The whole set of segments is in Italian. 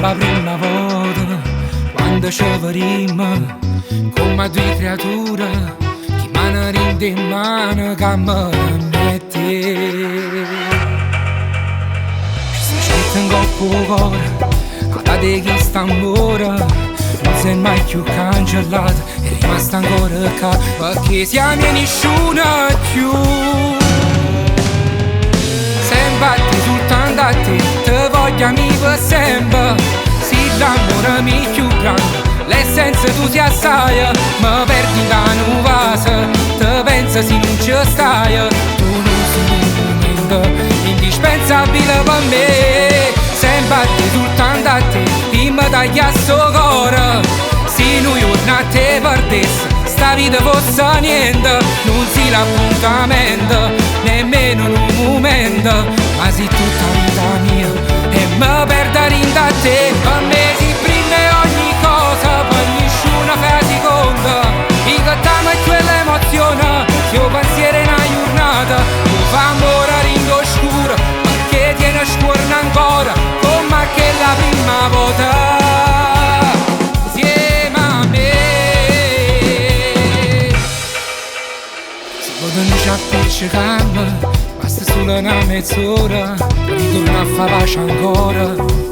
la prima volta quando ci vedemmo come due creature che mano rinde in mano che mette. Ci sento in coppa il cuore, alla te che sta ancora, non sei mai più cancellato, è rimasta ancora qua, perché siamo nessuno più. Sembatti soltanto a te, te voglio amico per sempre. Se l'amore mi è più grande, l'essenza tu si assai, mi perdi da un vaso, te pensi se non ci stai, tu non sei un momento indispensabile per me. Sembatti soltanto a te, e mi taglia sto cuore. Se noi giorno a te perdessi, sta vita fosse niente, non si l'appuntamento, nemmeno un momento, ma sei tutta vita mia e mi perdo rinda a te. Per me si prende ogni cosa, per nessuno fa seconda, e che t'amo è quell'emozione, se io pensiero in una giornata, tu fa morire in oscuro, perché tiene scuorno ancora, come che la prima volta. Non ci appiccichiamo, basta solo una mezz'ora, ritorno a fare pace ancora,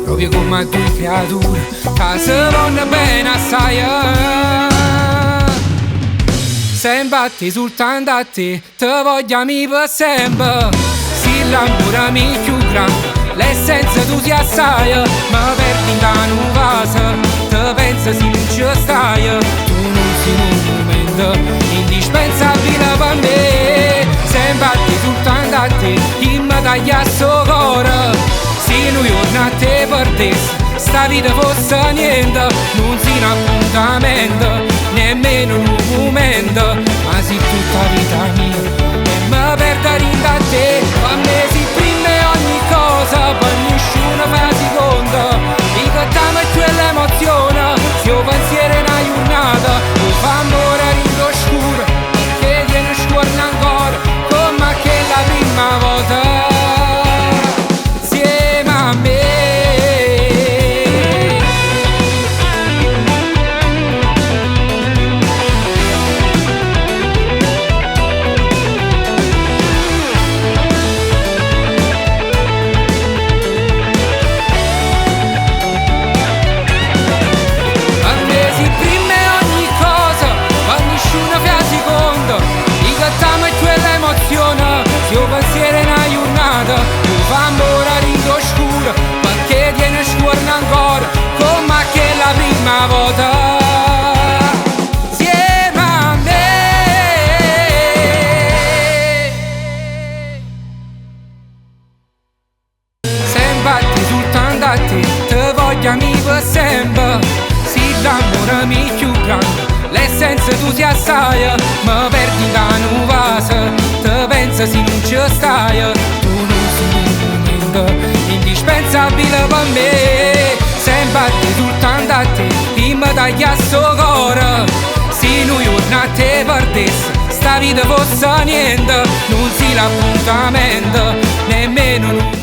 proprio come a due creature che si vanno bene assai. Sembatti soltanto a te, te voglio amico per sempre. Se l'amore mi è più grande, l'essenza tu si assai, ma perdi da un vaso, te pensi se non ci stai, tu non sei un momento indispensabile per me. Sembatti soltanto a te, chi mi taglia sto cuore. Se noi giorno a te perdessi, sta vita fosse niente, non si un appuntamento, nemmeno un momento, ma sei tutta vita mia e mi perdo rinda a te. A me si prende ogni cosa, per nessuno fa seconda, e che t'amo è quell'emozione, se io pensiero in una giornata, tu fa morire in oscuro, che tiene scuorno ancora, come che la prima volta. Insieme a me. Se io pensiero in una giornata, tu fa morire in oscuro, perché tiene scuorno ancora, come che la prima volta. Insieme a me. Sembatti soltanto a te, te voglio amico per sempre. Se l'amore mi è più grande, l'essenza tu si assai, mi perdi da un vaso, te pensi se non ci stai, tu non sei un momento indispensabile per me. Sembatti soltanto a te, e mi taglia sto cuore. Se noi giorno a te perdessi, sta vita fosse niente, non si l'appuntamento, nemmeno un